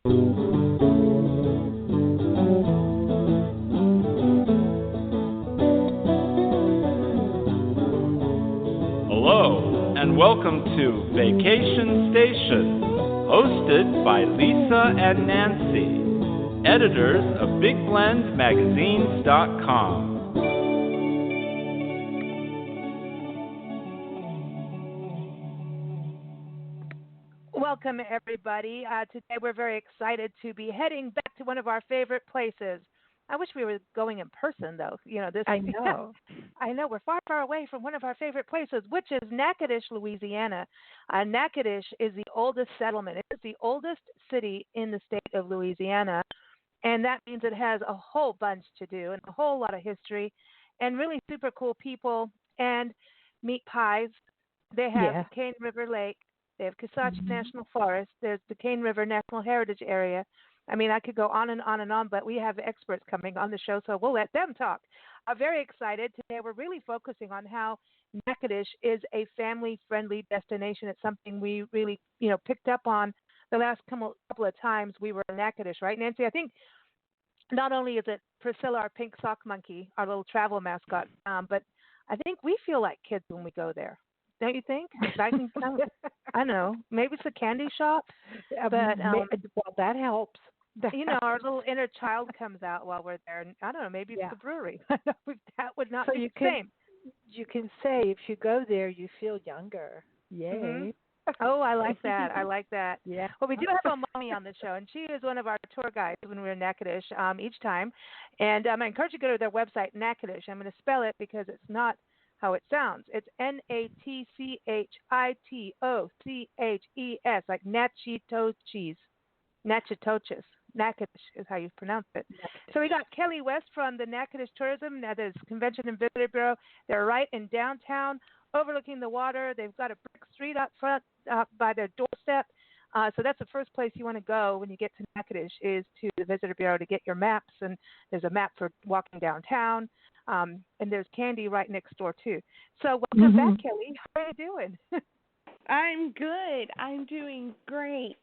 Hello, and welcome to Vacation Station, hosted by Lisa and Nancy, editors of BigBlendMagazines.com. Welcome, everybody. Today we're very excited to be heading back to one of our favorite places. I wish we were going in person, though. I know. I know. We're far, far away from one of our favorite places, which is Natchitoches, Louisiana. Natchitoches is the oldest settlement. It is the oldest city in the state of Louisiana, and that means it has a whole bunch to do and a whole lot of history and really super cool people and meat pies. They have Cane River Lake. They have Kenosha National Forest. There's the Cane River National Heritage Area. I mean, I could go on and on and on, but we have experts coming on the show, so we'll let them talk. I'm very excited. Today we're really focusing on how Natchitoches is a family-friendly destination. It's something we really, picked up on the last couple of times we were in Natchitoches, right, Nancy? I think not only is it Priscilla, our pink sock monkey, our little travel mascot, but I think we feel like kids when we go there. Don't you think? I don't know. Maybe it's a candy shop, but well, that helps. Our little inner child comes out while we're there, and I don't know. Maybe it's the brewery. That would not be the same. You can say if you go there, you feel younger. Yay! Mm-hmm. Oh, I like that. I like that. Yeah. Well, we do have a mommy on the show, and she is one of our tour guides when we're in Natchitoches each time. And I encourage you to go to their website, Natchitoches. I'm going to spell it because it's not how it sounds. It's Natchitoches, like Natchitoches. Natchitoches. Natchitoches is how you pronounce it. So we got Kelli West from the Natchitoches Tourism, that is Convention and Visitor Bureau. They're right in downtown, overlooking the water. They've got a brick street up front by their doorstep. So that's the first place you want to go when you get to Natchitoches is to the Visitor Bureau to get your maps. And there's a map for walking downtown. And there's candy right next door, too. So welcome back, Kelli. How are you doing? I'm good. I'm doing great.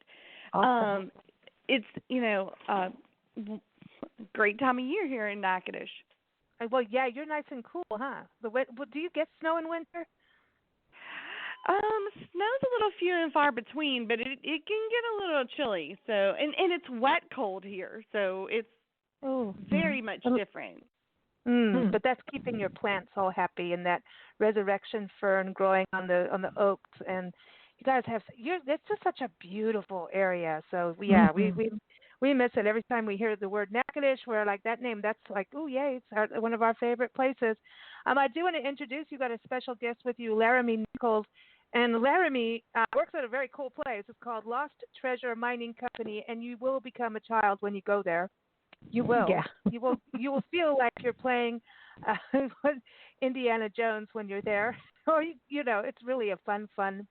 Awesome. It's, great time of year here in Natchitoches. Well, yeah, you're nice and cool, huh? Do you get snow in winter? Snow's a little few and far between, but it can get a little chilly. So, and it's wet cold here, so it's very much different. But that's keeping your plants all happy and that resurrection fern growing on the oaks, and you guys have it's just such a beautiful area. So we miss it every time we hear the word Natchitoches. We're like, that name, that's like, oh yay, it's one of our favorite places. I do want to introduce you. Got a special guest with you, Laramie Nichols, and Laramie works at a very cool place. It's called Lost Treasure Mining Company, and you will become a child when you go there. You will. Yeah. You will feel like you're playing Indiana Jones when you're there. Or it's really a fun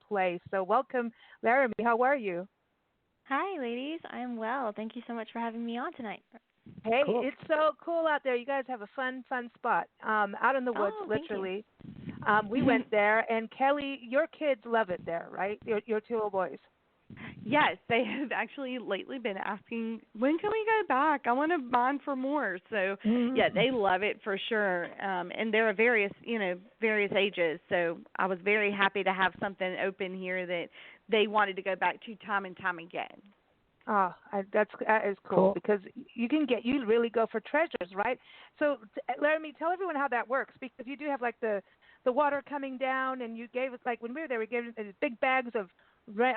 place. So welcome, Laramie. How are you? Hi, ladies. I'm well. Thank you so much for having me on tonight. Hey, cool. It's so cool out there. You guys have a fun spot out in the woods, literally. We went there, and Kelli, your kids love it there, right? Your two little boys. Yes, they have actually lately been asking, when can we go back? I want to mine for more. So, yeah, they love it for sure. And there are various ages. So I was very happy to have something open here that they wanted to go back to time and time again. Oh, that is cool because you really go for treasures, right? So, Laramie, tell everyone how that works because you do have like the water coming down, and you gave us, like when we were there, we gave us big bags of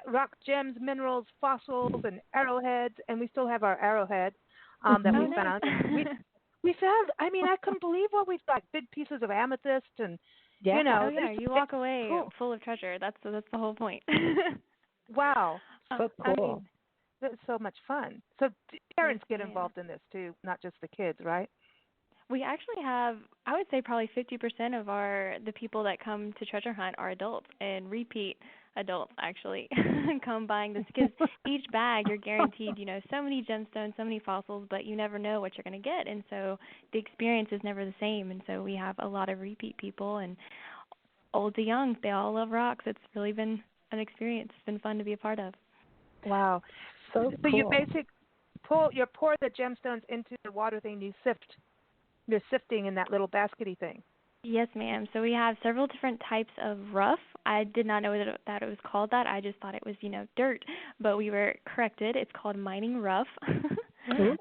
rock gems, minerals, fossils, and arrowheads, and we still have our arrowhead that we found. We found, I couldn't believe what we got, big pieces of amethyst and, you walk away full of treasure. That's the whole point. Wow. So cool. It's so much fun. So parents get involved in this too, not just the kids, right? We actually have, I would say probably 50% of the people that come to treasure hunt are adults and repeat adults actually come buying this because each bag you're guaranteed, so many gemstones, so many fossils, but you never know what you're going to get. And so the experience is never the same. And so we have a lot of repeat people and old to young. They all love rocks. It's really been an experience. It's been fun to be a part of. Wow. So cool. pour the gemstones into the water thing. You're sifting in that little baskety thing. Yes, ma'am. So we have several different types of rough. I did not know that it was called that. I just thought it was, dirt. But we were corrected. It's called mining rough.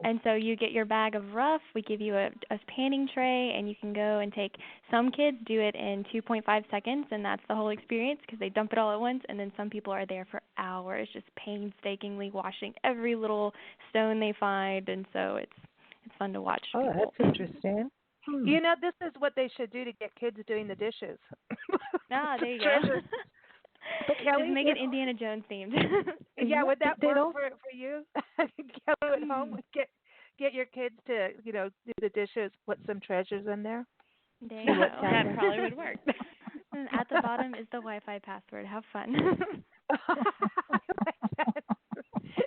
And so you get your bag of rough. We give you a panning tray, and you can go and take. Some kids do it in 2.5 seconds, and that's the whole experience because they dump it all at once. And then some people are there for hours, just painstakingly washing every little stone they find. And so it's fun to watch. Oh, people. that's interesting. This is what they should do to get kids doing the dishes. There you go. But Kelli, just make it Indiana Jones themed. Yeah, would that work for you? Kelli at home, get your kids to do the dishes, put some treasures in there. There you go. That probably would work. And at the bottom is the Wi-Fi password. Have fun.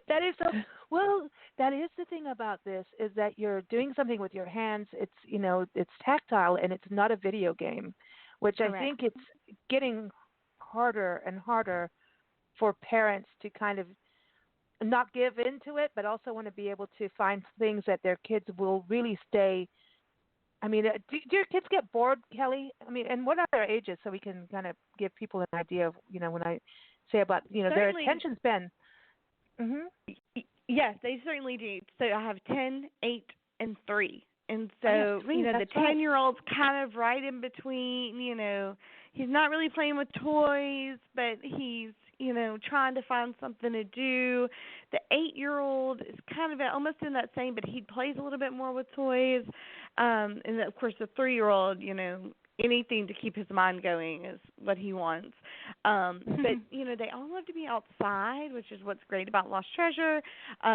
That is so. Well, that is the thing about this is that you're doing something with your hands. It's it's tactile and it's not a video game, which Correct. I think it's getting harder and harder for parents to kind of not give into it, but also want to be able to find things that their kids will really stay. I mean, do your kids get bored, Kelli? I mean, and what are their ages so we can kind of give people an idea of when I say about their attention span. Mm-hmm. Yes, they certainly do. So I have 10, 8, and 3. And so, the 10-year-old's kind of right in between, he's not really playing with toys, but he's, trying to find something to do. The 8-year-old is kind of almost in that same, but he plays a little bit more with toys. And then, of course, the 3-year-old, anything to keep his mind going is what he wants. But, they all love to be outside, which is what's great about Lost Treasure,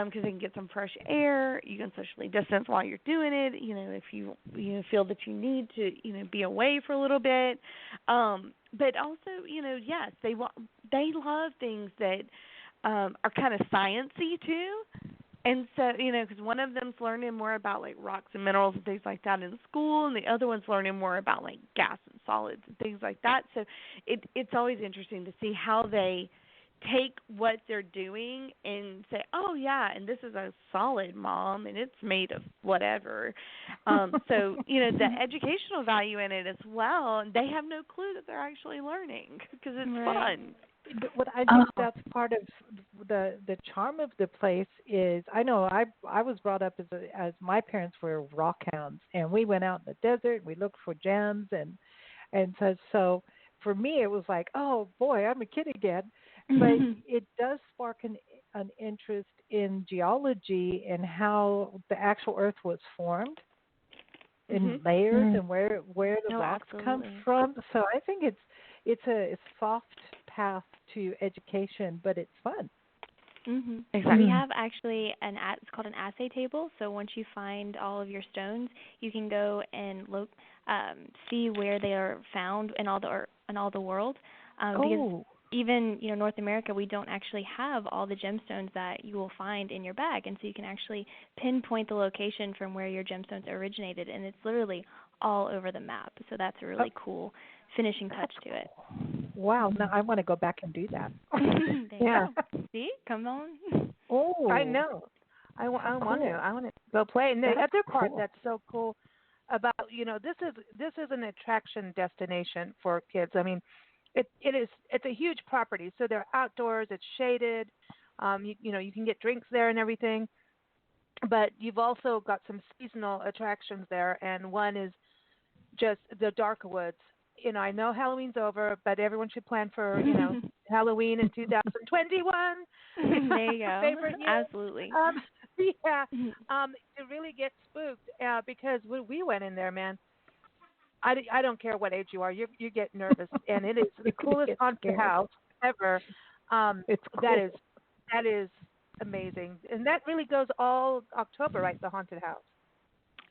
because they can get some fresh air. You can socially distance while you're doing it, if you feel that you need to, be away for a little bit. But also, yes, they love things that are kind of sciencey, too. And so, because one of them's learning more about, like, rocks and minerals and things like that in school, and the other one's learning more about, like, gas and solids and things like that. So it's always interesting to see how they take what they're doing and say, oh, yeah, and this is a solid, Mom, and it's made of whatever. So, the educational value in it as well, and they have no clue that they're actually learning because it's fun. But what I think that's part of the charm of the place is I know I was brought up as my parents were rock hounds, and we went out in the desert, we looked for gems, and so for me it was like, oh boy, I'm a kid again. But it does spark an interest in geology and how the actual Earth was formed in layers and where the rocks come from. So I think it's a soft path to education, but it's fun. Exactly. We have actually it's called an assay table. So once you find all of your stones, you can go and see where they are found in all the world. Because even North America, we don't actually have all the gemstones that you will find in your bag, and so you can actually pinpoint the location from where your gemstones originated, and it's literally all over the map. So that's a really cool finishing touch to it. Wow, now I want to go back and do that. Yeah. See? Come on. Oh, I know. I want to go play. And the other part that's so cool about, this is an attraction destination for kids. I mean, it's a huge property. So they're outdoors, it's shaded. You can get drinks there and everything. But you've also got some seasonal attractions there, and one is just the dark woods. I know Halloween's over, but everyone should plan for, Halloween in 2021. There you go. Favorite year. Absolutely. To really get spooked, because when we went in there, man, I don't care what age you are, you get nervous, and it is the coolest haunted house ever. It's cool. That is amazing, and that really goes all October, right? The haunted house.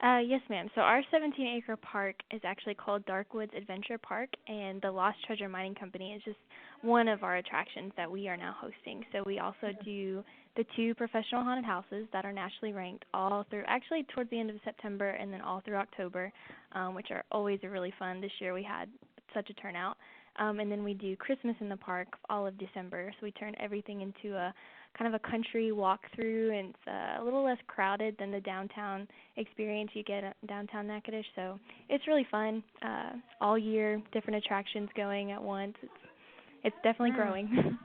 Yes, ma'am. So our 17-acre park is actually called Darkwoods Adventure Park, and the Lost Treasure Mining Company is just one of our attractions that we are now hosting. So we also do the 2 professional haunted houses that are nationally ranked all through, actually towards the end of September and then all through October, which are always really fun. This year we had such a turnout. And then we do Christmas in the park all of December. So we turn everything into a kind of a country walkthrough, and it's a little less crowded than the downtown experience you get at downtown Natchitoches. So it's really fun. All year, different attractions going at once. It's definitely growing.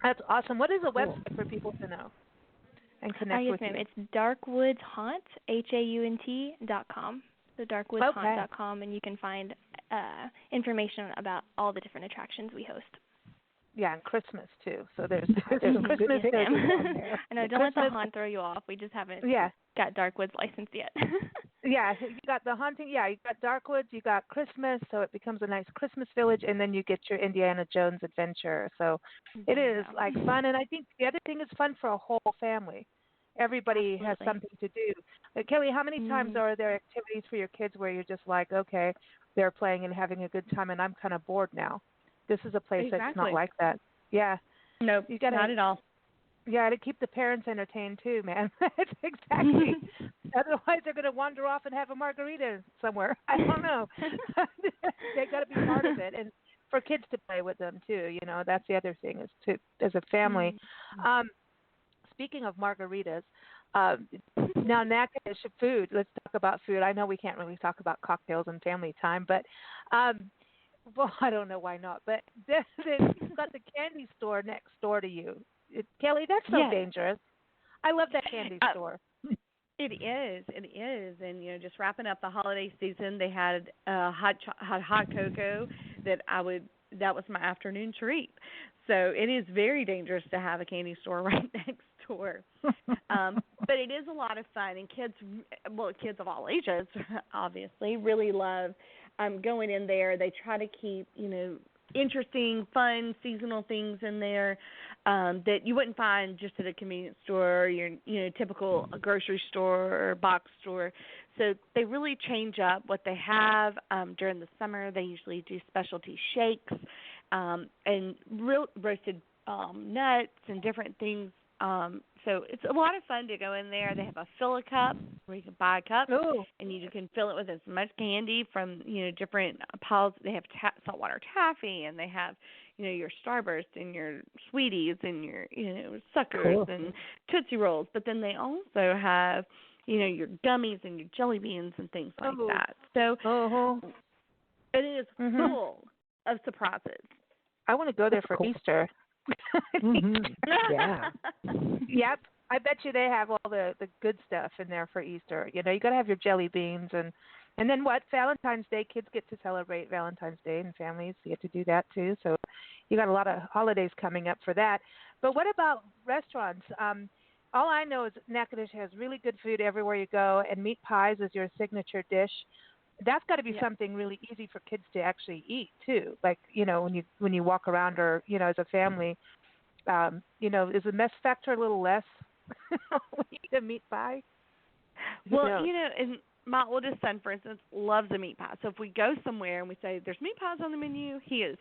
That's awesome. What is a website for people to know and connect yes, with ma'am. you? It's darkwoods.haunt, HAUNT.com. So darkwoods.haunt.com, and you can find information about all the different attractions we host. Yeah, and Christmas too. So there's Christmas there. I know. Don't Christmas. let the haunt throw you off. We just haven't got Darkwoods licensed yet. Yeah, you got the haunting. Yeah, you got Darkwoods. You got Christmas, so it becomes a nice Christmas village, and then you get your Indiana Jones adventure. So it is like fun, and I think the other thing is fun for a whole family. Everybody has something to do. Kelli, how many times are there activities for your kids where you're just like, okay, they're playing and having a good time, and I'm kind of bored now? This is a place that's not like that. Yeah. Nope, not at all. You got to keep the parents entertained too, man. Exactly. Otherwise, they're going to wander off and have a margarita somewhere. I don't know. They got to be part of it, and for kids to play with them too. You know, that's the other thing is to as a family. Speaking of margaritas, now Natchitoches food. Let's talk about food. I know we can't really talk about cocktails and family time, but well, I don't know why not. But you've got the candy store next door to you. Kelli, that's so dangerous. I love that candy store. It is, and just wrapping up the holiday season, they had hot cocoa that was my afternoon treat. So it is very dangerous to have a candy store right next door. But it is a lot of fun, and kids of all ages, obviously, really love going in there. They try to keep, interesting, fun, seasonal things in there that you wouldn't find just at a convenience store or your, typical grocery store or box store. So they really change up what they have. During the summer, they usually do specialty shakes and roasted nuts and different things. So it's a lot of fun to go in there. They have a fill-a-cup where you can buy a cup, and you can fill it with as much candy from, different piles. They have saltwater taffy, and they have, your Starburst and your Sweeties and your, Suckers and Tootsie Rolls. But then they also have, your gummies and your jelly beans and things like that. So it is full of surprises. I want to go there for Easter. Yeah. Yep. I bet you they have all the good stuff in there for Easter. You got to have your jelly beans and then what? Valentine's Day. Kids get to celebrate Valentine's Day, and families get to do that too. So you got a lot of holidays coming up for that. But what about restaurants? All I know is Natchitoches has really good food everywhere you go, and meat pies is your signature dish. That's got to be something really easy for kids to actually eat too. Like when you walk around or as a family, is the mess factor a little less when you eat a meat pie? Well, and my oldest son, for instance, loves a meat pie. So if we go somewhere and we say there's meat pies on the menu, he is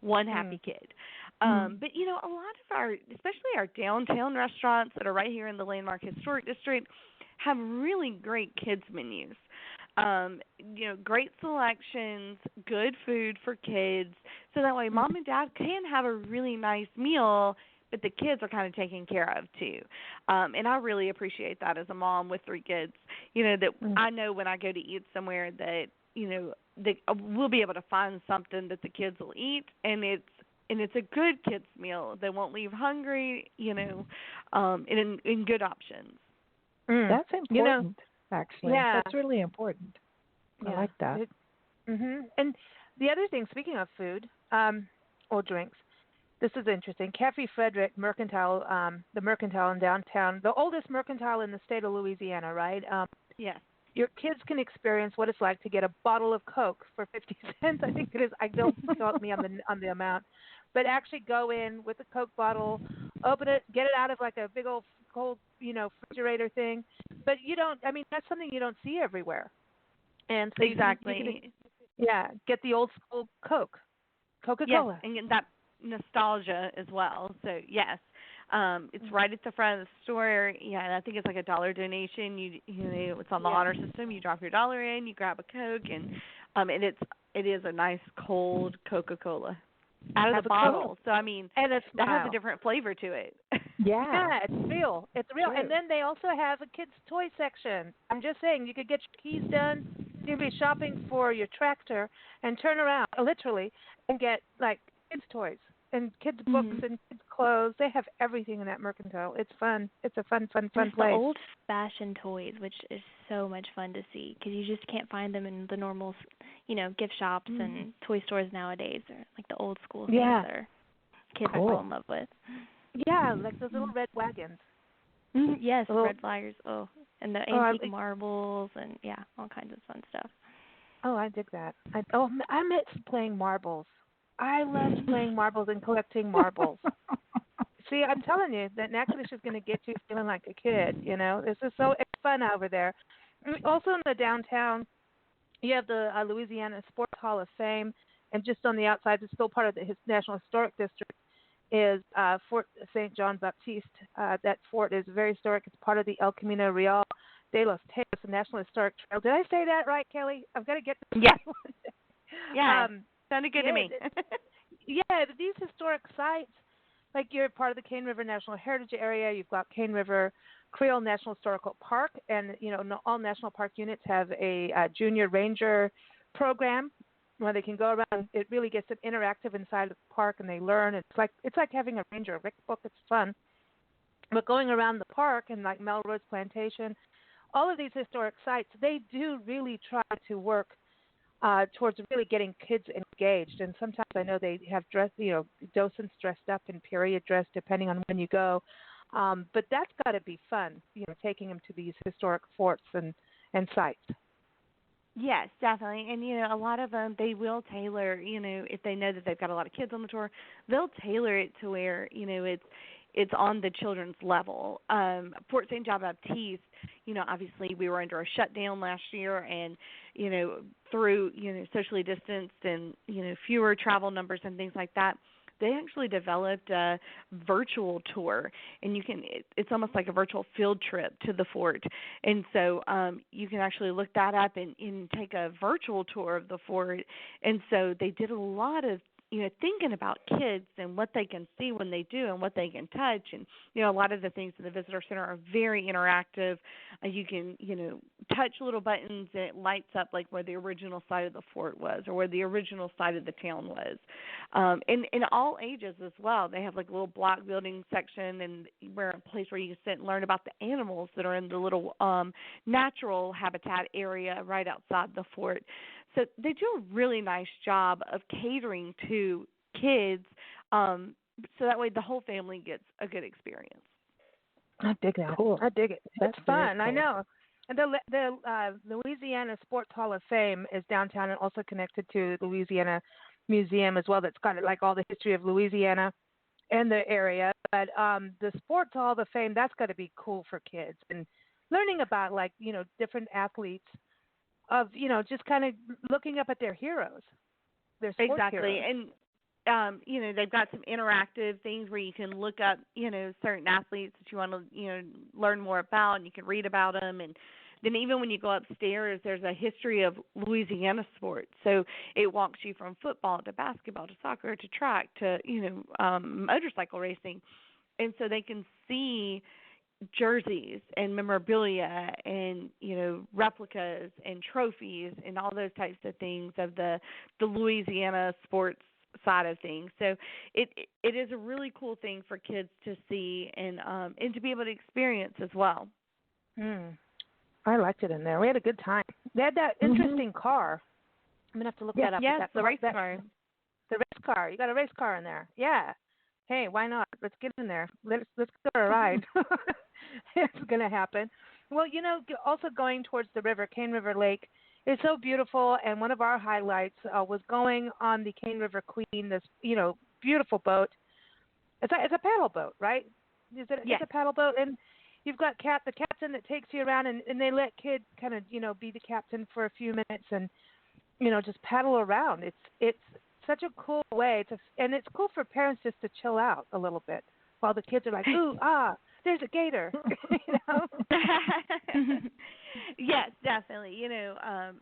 one happy kid. But a lot of our, especially our downtown restaurants that are right here in the Landmark Historic District, have really great kids menus. Great selections, good food for kids, so that way mom and dad can have a really nice meal, but the kids are kind of taken care of too. And I really appreciate that as a mom with 3 kids, that I know when I go to eat somewhere that, we'll be able to find something that the kids will eat, and it's a good kids meal. They won't leave hungry, and in good options. That's important. Actually, that's really important. Yeah. I like that. And the other thing, speaking of food or drinks, this is interesting. Cafe Frederick Mercantile, the Mercantile in downtown, the oldest mercantile in the state of Louisiana, right? Yes. Your kids can experience what it's like to get a bottle of Coke for 50 cents. I think it is. I don't quote me on the amount, but actually go in with a Coke bottle, open it, get it out of like a big old cold, refrigerator thing. But that's something you don't see everywhere. And so exactly. You can, get the old school Coca-Cola. Yes, and get that nostalgia as well. So yes, it's right at the front of the store. Yeah, and I think it's like $1 donation. It's on the honor system. You drop your $1 in, you grab a Coke, and it is a nice cold Coca-Cola. out of Have the a bottle. Coke. So I mean, And a that has smile. a different flavor to it. Yeah. It's real. It's real. True. And then they also have a kids' toy section. I'm just saying, you could get your keys done. You could be shopping for your tractor and turn around, literally, and get like kids' toys and kids' books and kids' clothes. They have everything in that mercantile. It's fun. It's a fun Just place. the old-fashioned toys, which is so much fun to see because you just can't find them in the normal, gift shops and toy stores nowadays. Or like the old school things that our kids fall in love with. Yeah, like those little red wagons. Yes, little, red flaggers. Oh, and the antique marbles and all kinds of fun stuff. Oh, I dig that. I miss playing marbles. I loved playing marbles and collecting marbles. See, I'm telling you that Natchitoches is going to get you feeling like a kid. This is it's fun over there. Also in the downtown, you have the Louisiana Sports Hall of Fame, and just on the outside, it's still part of the National Historic District, is Fort St. John Baptiste. That fort is very historic. It's part of the El Camino Real de los Teos, the National Historic Trail. Did I say that right, Kelly? I've got to get this Yeah. right. Yeah. Sounded good to me. These historic sites, like you're part of the Cane River National Heritage Area. You've got Cane River Creole National Historical Park, and all national park units have a junior ranger program where they can go around. It really gets them interactive inside the park, and they learn. It's like having a ranger book. It's fun. But going around the park and like Melrose Plantation, all of these historic sites, they do really try to work towards really getting kids engaged. And sometimes I know they have docents dressed up in period dress, depending on when you go. But that's got to be fun, taking them to these historic forts and sites. Yes, definitely. And, a lot of them, they will tailor, if they know that they've got a lot of kids on the tour, they'll tailor it to where, it's on the children's level. Fort St. John Baptiste, obviously we were under a shutdown last year and, through, socially distanced and, fewer travel numbers and things like that, they actually developed a virtual tour, and it's almost like a virtual field trip to the fort. And so you can actually look that up and take a virtual tour of the fort. And so they did a lot of thinking about kids and what they can see when they do and what they can touch. And, a lot of the things in the visitor center are very interactive. You can, touch little buttons and it lights up like where the original site of the fort was or where the original site of the town was. And in all ages as well. They have like a little block building section and where a place where you can sit and learn about the animals that are in the little natural habitat area right outside the fort. So they do a really nice job of catering to kids, so that way the whole family gets a good experience. I dig that. Cool. I dig it. That's it's fun. cool. I know. And the Louisiana Sports Hall of Fame is downtown and also connected to the Louisiana Museum as well. That's got like all the history of Louisiana and the area. But the Sports Hall of Fame, that's got to be cool for kids and learning about different athletes. Of just kind of looking up at their heroes, their sports exactly, heroes. And they've got some interactive things where you can look up certain athletes that you want to learn more about, and you can read about them. And then even when you go upstairs, there's a history of Louisiana sports. So it walks you from football to basketball to soccer to track to motorcycle racing, and so they can see jerseys and memorabilia and replicas and trophies and all those types of things of the Louisiana sports side of things. So it is a really cool thing for kids to see and to be able to experience as well. I liked it in there. We had a good time. They had that interesting car. I'm gonna have to look that up. Yes, the race car. The race car. You got a race car in there. Yeah. Hey, why not? Let's get in there. Let's go for a ride. It's going to happen. Well, also going towards the river, Cane River Lake, is so beautiful. And one of our highlights was going on the Cane River Queen, this, beautiful boat. It's a paddle boat, right? It's a paddle boat. And you've got the captain that takes you around, and they let kids kind of, be the captain for a few minutes and, just paddle around. It's such a cool way and it's cool for parents just to chill out a little bit while the kids are like, ooh, there's a gator. Yes, definitely.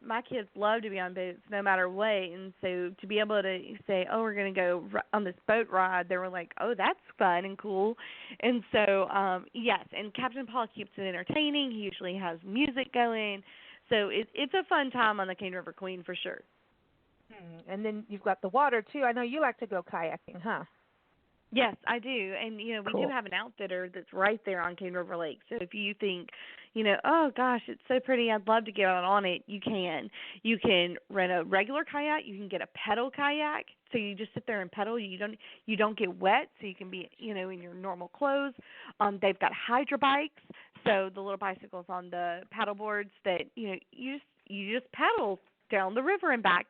My kids love to be on boats no matter what, and so to be able to say, "Oh, we're going to go on this boat ride," they were like, "Oh, that's fun and cool." And so, yes, and Captain Paul keeps it entertaining. He usually has music going, so it's a fun time on the Cane River Queen for sure. And then you've got the water too. I know you like to go kayaking, huh? Yes, I do. And, we Cool. do have an outfitter that's right there on Cane River Lake. So if you think, oh, gosh, it's so pretty, I'd love to get out on it, you can. You can rent a regular kayak. You can get a pedal kayak. So you just sit there and pedal. You don't get wet, so you can be, in your normal clothes. They've got hydro bikes, so the little bicycles on the paddle boards that, you just paddle down the river and back.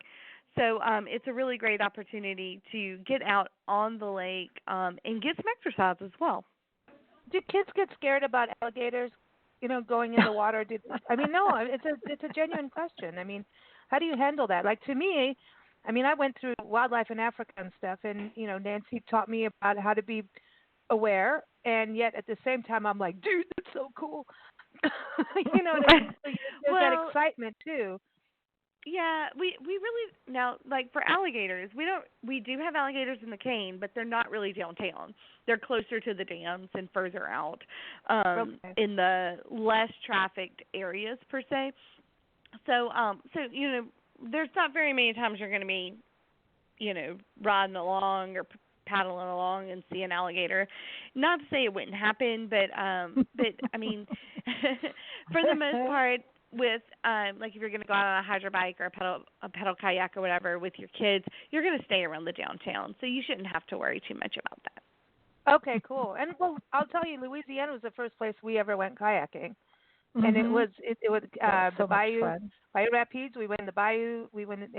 So it's a really great opportunity to get out on the lake and get some exercise as well. Do kids get scared about alligators, going in the water? No, it's a genuine question. How do you handle that? Like, to me, I went through wildlife in Africa and stuff, and, Nancy taught me about how to be aware, and yet at the same time I'm like, dude, that's so cool. You know what I mean? So there's that excitement too. Yeah, we really now, like, for alligators, we do have alligators in the cane, but they're not really downtown. They're closer to the dams and further out in the less trafficked areas per se. So there's not very many times you're going to be riding along or paddling along and see an alligator. Not to say it wouldn't happen, but for the most part, with like if you're going to go out on a hydro bike or a pedal kayak or whatever with your kids, you're going to stay around the downtown, so you shouldn't have to worry too much about that. Okay, cool. And well, I'll tell you, Louisiana was the first place we ever went kayaking, and it was the Bayou Rapids. We went in the Bayou. We went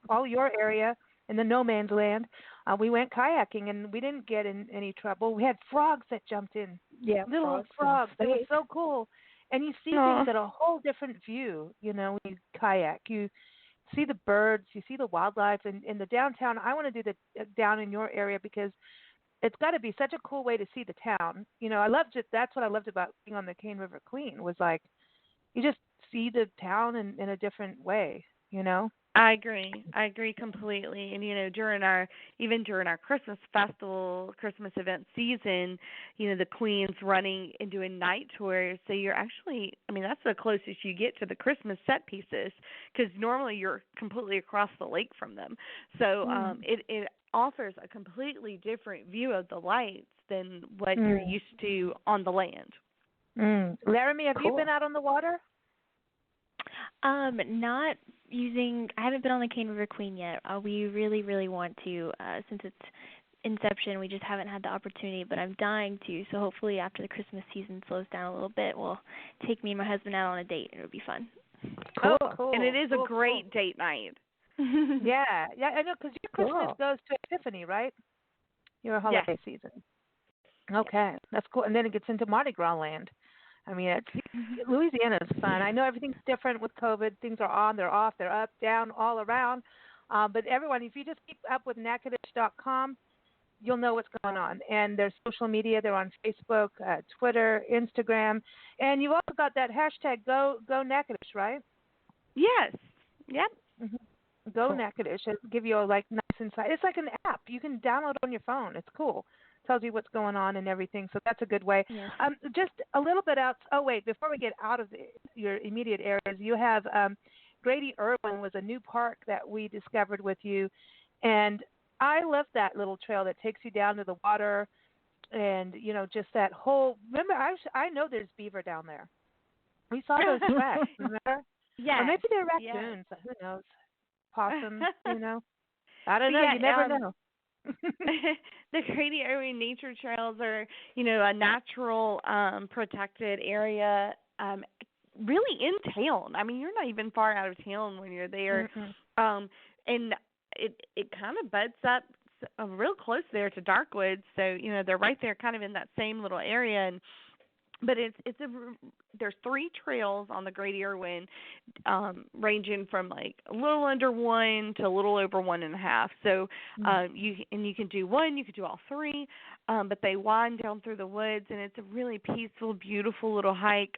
all your area in the no man's land. We went kayaking, and we didn't get in any trouble. We had frogs that jumped in. Yeah, little frogs. It was so cool. And you see things at a whole different view, when you kayak. You see the birds, you see the wildlife. And in the downtown, I want to do the down in your area because it's got to be such a cool way to see the town. I loved it. That's what I loved about being on the Cane River Queen was like you just see the town in a different way, I agree completely. And during our Christmas festival, Christmas event season, the Queen's running and doing night tours. So you're actually, that's the closest you get to the Christmas set pieces because normally you're completely across the lake from them. So it offers a completely different view of the lights than what you're used to on the land. Laramie, have you been out on the water? Not using. I haven't been on the Cane River Queen yet. We really, really want to. Since its inception, we just haven't had the opportunity. But I'm dying to. So hopefully, after the Christmas season slows down a little bit, we'll take me and my husband out on a date. It'll be fun. Cool. And it is a great date night. Yeah, I know because your Christmas goes to Epiphany, right? Your holiday season. Okay, that's cool. And then it gets into Mardi Gras land. Louisiana is fun. I know everything's different with COVID. Things are on, they're off, they're up, down, all around. But everyone, if you just keep up with Natchitoches.com, you'll know what's going on. And there's social media. They're on Facebook, Twitter, Instagram. And you've also got that hashtag Go Natchitoches, right? Yes. Yep. Mm-hmm. Go Natchitoches. It'll give you a nice insight. It's like an app. You can download on your phone. It's cool. Tells you what's going on and everything, so that's a good way. Yes. Just a little bit out. Oh wait, before we get out of your immediate areas, you have Grady Irwin was a new park that we discovered with you, and I love that little trail that takes you down to the water, and just that whole. Remember, I know there's beaver down there. We saw those tracks. Remember? Yeah. Or maybe they're raccoons. Yeah. Who knows? Possums. I don't know. You never know. The Grady Irwin Nature Trails are, a natural protected area really in town. You're not even far out of town when you're there. Mm-hmm. And it kind of butts up real close there to Darkwood. So, they're right there kind of in that same little area. But there's 3 trails on the Grady Irwin, ranging from like a little under 1 to a little over 1.5. So you can do 1, you can do all 3, but they wind down through the woods, and it's a really peaceful, beautiful little hike.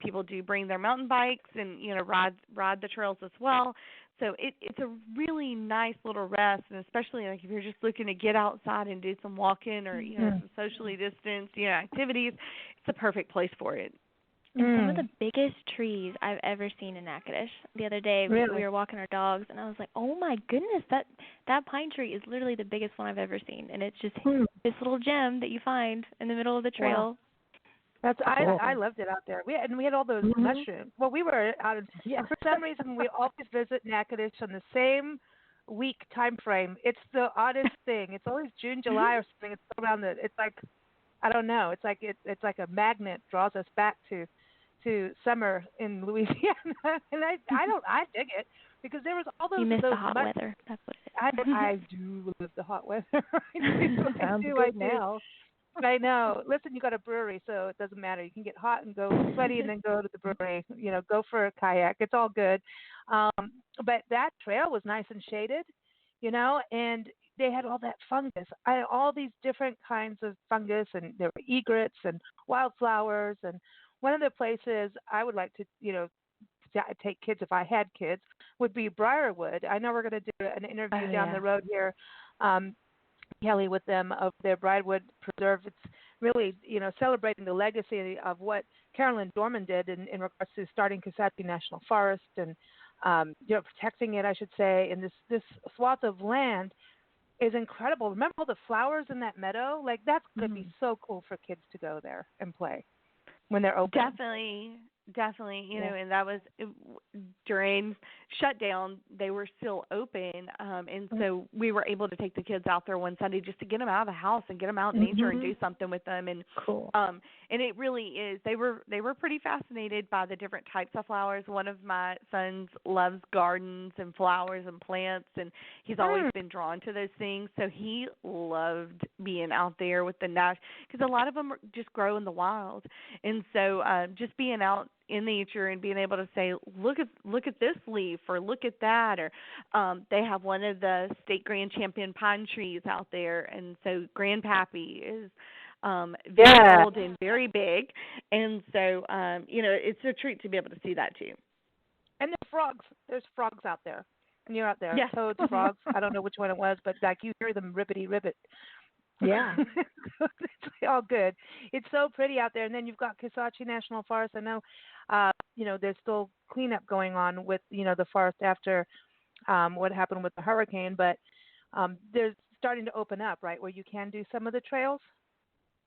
people do bring their mountain bikes and, ride the trails as well. So it's a really nice little rest, and especially like if you're just looking to get outside and do some walking or, some socially distanced, activities, it's a perfect place for it. And some of the biggest trees I've ever seen in Natchitoches. The other day we were walking our dogs, and I was like, oh my goodness, that pine tree is literally the biggest one I've ever seen, and it's just this little gem that you find in the middle of the trail. Wow. That's I loved it out there. We had all those mushrooms. Well, we were out of for some reason we always visit Natchitoches on the same week time frame. It's the oddest thing. It's always June, July or something. It's around it's like I don't know. It's like it's like a magnet draws us back to summer in Louisiana, and I dig it because there was all those. You miss those the hot weather. That's what it is. I do love the hot weather. I do right now. I know. Listen, you got a brewery, so it doesn't matter. You can get hot and go sweaty, and then go to the brewery. Go for a kayak. It's all good. But that trail was nice and shaded, and they had all that fungus. All these different kinds of fungus, and there were egrets and wildflowers. And one of the places I would like to, take kids if I had kids would be Briarwood. I know we're going to do an interview down the road here. Kelli with them of their Briarwood Preserve. It's really, celebrating the legacy of what Carolyn Dorman did in regards to starting Kisatchie National Forest and, protecting it, I should say. And this swath of land is incredible. Remember all the flowers in that meadow? Like, that's going to be so cool for kids to go there and play when they're open. Definitely, and that was during shutdown. They were still open, and so we were able to take the kids out there one Sunday just to get them out of the house and get them out in nature and do something with them. And cool. And it really is. They were pretty fascinated by the different types of flowers. One of my sons loves gardens and flowers and plants, and he's always been drawn to those things. So he loved being out there with the because a lot of them just grow in the wild, and so just being out in nature and being able to say, look at this leaf or look at that, or they have one of the state grand champion pine trees out there, and so Grandpappy is very old and very big, and so it's a treat to be able to see that too. And there's frogs. There's frogs out there, and you're out there. Yes. Toads, frogs. I don't know which one it was, but like you hear them ribbity ribbit. Yeah. It's all good. It's so pretty out there. And then you've got Kisatchie National Forest. I know, there's still cleanup going on with, the forest after what happened with the hurricane, but they're starting to open up, right, where you can do some of the trails?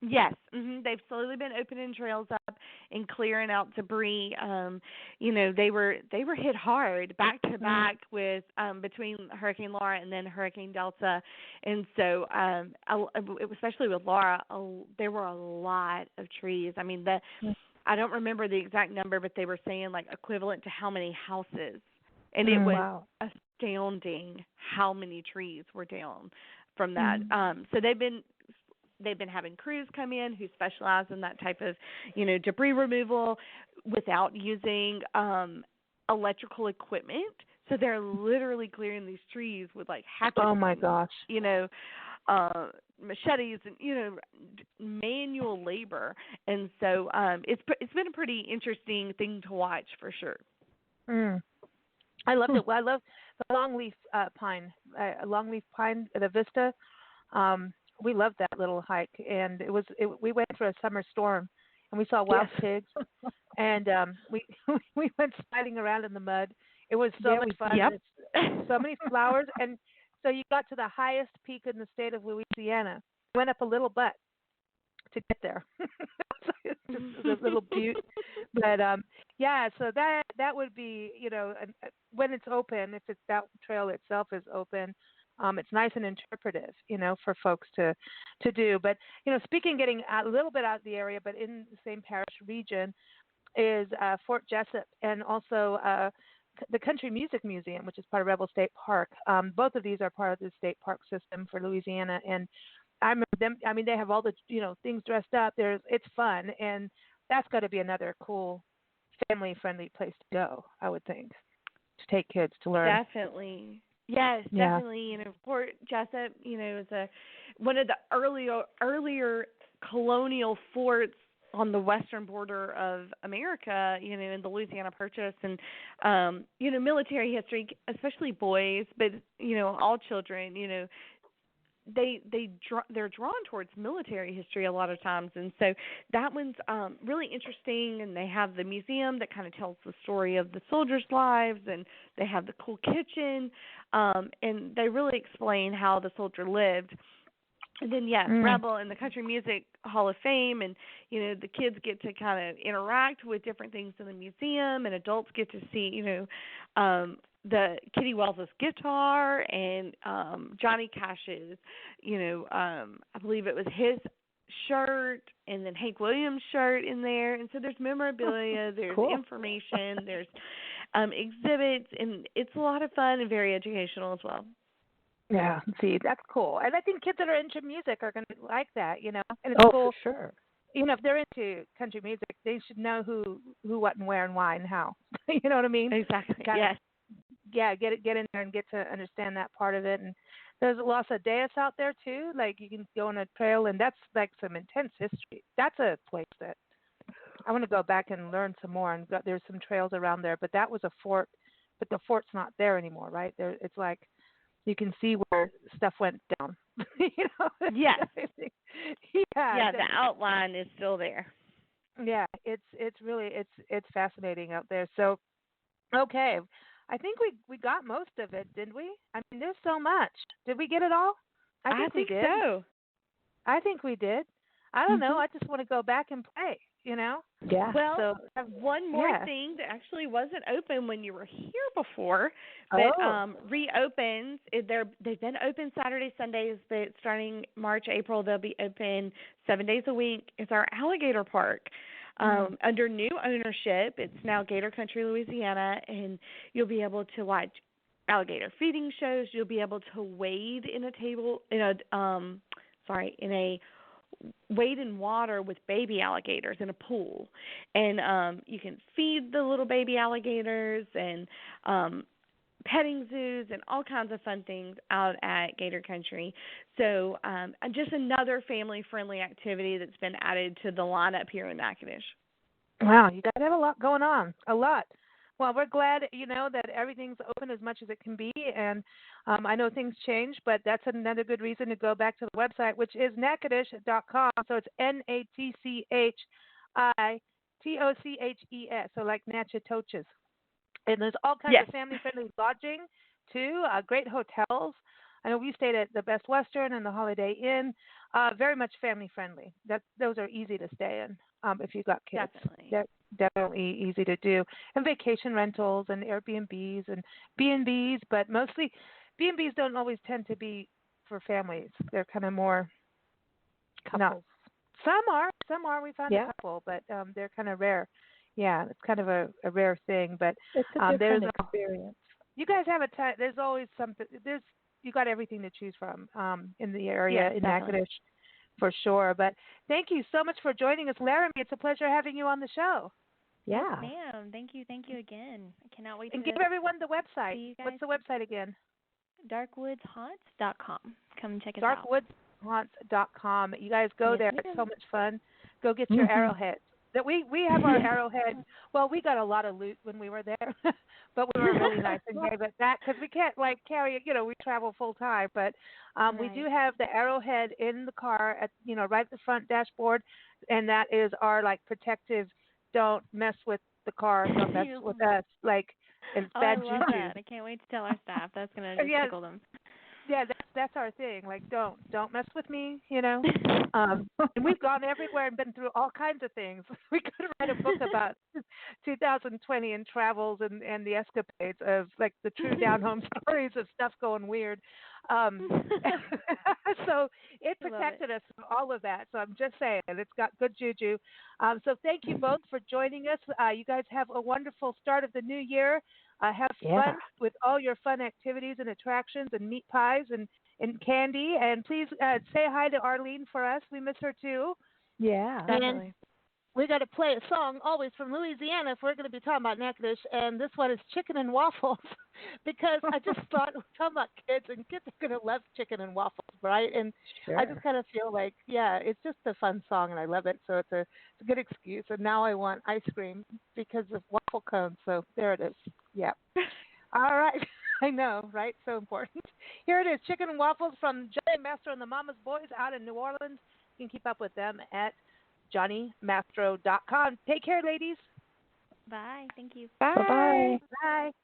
Yes, they've slowly been opening trails up and clearing out debris. They were hit hard back to back with between Hurricane Laura and then Hurricane Delta, and so especially with Laura, there were a lot of trees. I mean, I don't remember the exact number, but they were saying like equivalent to how many houses, and it was astounding how many trees were down from that. So they've been having crews come in who specialize in that type of, debris removal without using electrical equipment. So they're literally clearing these trees with like hatchets. Oh my gosh. Machetes and manual labor. And so it's been a pretty interesting thing to watch for sure. I loved it. I love the longleaf pine, the Vista. We loved that little hike, and we went through a summer storm, and we saw wild pigs, and we went sliding around in the mud. It was so much fun. Yep. So many flowers, and so you got to the highest peak in the state of Louisiana. Went up a little butt to get there. It's just a little butte, but so that would be when it's open, if it's that trail itself is open. It's nice and interpretive, for folks to do. But, getting a little bit out of the area, but in the same parish region, is Fort Jessup and also the Country Music Museum, which is part of Rebel State Park. Both of these are part of the state park system for Louisiana. And I remember them, they have all the, things dressed up. It's fun. And that's got to be another cool, family-friendly place to go, I would think, to take kids to learn. Definitely. Yes, definitely. Fort Jessup, is one of the earlier colonial forts on the western border of America, in the Louisiana Purchase, and military history, especially boys, but all children, they're drawn towards military history a lot of times, and so that one's really interesting. And they have the museum that kind of tells the story of the soldiers' lives, and they have the cool kitchen, and they really explain how the soldier lived. And then, Rebel and the Country Music Hall of Fame, and, the kids get to kind of interact with different things in the museum, and adults get to see, the Kitty Wells' guitar and Johnny Cash's, I believe it was his shirt, and then Hank Williams' shirt in there. And so there's memorabilia, there's cool. information, there's exhibits, and it's a lot of fun and very educational as well. Yeah, see, that's cool. And I think kids that are into music are going to like that, And it's cool. For sure. If they're into country music, they should know who, what, and where, and why, and how. You know what I mean? Exactly. Yes. Yeah, get in there and get to understand that part of it. And there's lots of Deus out there too. Like you can go on a trail, and that's like some intense history. That's a place that I want to go back and learn some more. And there's some trails around there, but that was a fort. But the fort's not there anymore, right? It's like you can see where stuff went down. Yes. Yeah. The outline is still there. Yeah, it's really it's fascinating out there. So, okay, I think we got most of it, didn't we? I mean, there's so much. Did we get it all? I think we did. So. I think we did. I don't know. I just want to go back and play. Yeah. Well, so, one more thing that actually wasn't open when you were here before, but reopens. They've been open Saturdays, Sundays, but starting March, April, they'll be open 7 days a week. It's our alligator park. Under new ownership. It's now Gator Country, Louisiana, and you'll be able to watch alligator feeding shows. You'll be able to wade wade in water with baby alligators in a pool, and you can feed the little baby alligators, and petting zoos and all kinds of fun things out at Gator Country. So just another family-friendly activity that's been added to the lineup here in Natchitoches. Wow, you guys have a lot going on, a lot. Well, we're glad, that everything's open as much as it can be, and I know things change, but that's another good reason to go back to the website, which is Natchitoches.com. So it's Natchitoches, so like Natchitoches. And there's all kinds of family-friendly lodging, too, great hotels. I know we stayed at the Best Western and the Holiday Inn. Very much family-friendly. Those are easy to stay in if you've got kids. Definitely. They're definitely easy to do. And vacation rentals and Airbnbs and B&Bs, but mostly B&Bs don't always tend to be for families. They're kind of more couples. Some are. We found a couple, but they're kind of rare. Yeah, it's kind of a rare thing, but it's a different experience. You guys have there's always something. You got everything to choose from in the area in Natchitoches, for sure. But thank you so much for joining us, Laramie. It's a pleasure having you on the show. Yeah. Yes, ma'am. Thank you again. I cannot wait and to give everyone the website. What's the website again? darkwoodshaunts.com. Come check us out. darkwoodshaunts.com. You guys go there. It's so much fun. Go get your arrowheads. That we have our arrowhead. Well, we got a lot of loot when we were there, but we were really nice and gave it back because we can't carry it. We travel full time, but we do have the arrowhead in the car at right at the front dashboard, and that is our protective. Don't mess with the car. Don't mess with us. It's bad juju. I love that. I can't wait to tell our staff. That's gonna just tickle them. Yeah, that's our thing. Don't mess with me, And we've gone everywhere and been through all kinds of things. We could write a book about 2020 and travels and the escapades of the true down home stories of stuff going weird. So it protected us from all of that. So I'm just saying, it's got good juju. So thank you both for joining us. You guys have a wonderful start of the new year. Have fun with all your fun activities and attractions and meat pies and candy. And please say hi to Arlene for us. We miss her too. Yeah, definitely. we got to play a song always from Louisiana if we're going to be talking about Natchitoches, and this one is Chicken and Waffles because I just thought we're talking about kids, and kids are going to love chicken and waffles, right? And Sure. I just kind of feel like, yeah, it's just a fun song, and I love it, so it's a good excuse. And now I want ice cream because of waffle cones, so there it is. Yeah. All right. I know, right? So important. Here it is, Chicken and Waffles from Johnny Mastro and the Mama's Boys out in New Orleans. You can keep up with them at JohnnyMastro.com. Take care, ladies. Bye. Thank you. Bye. Bye.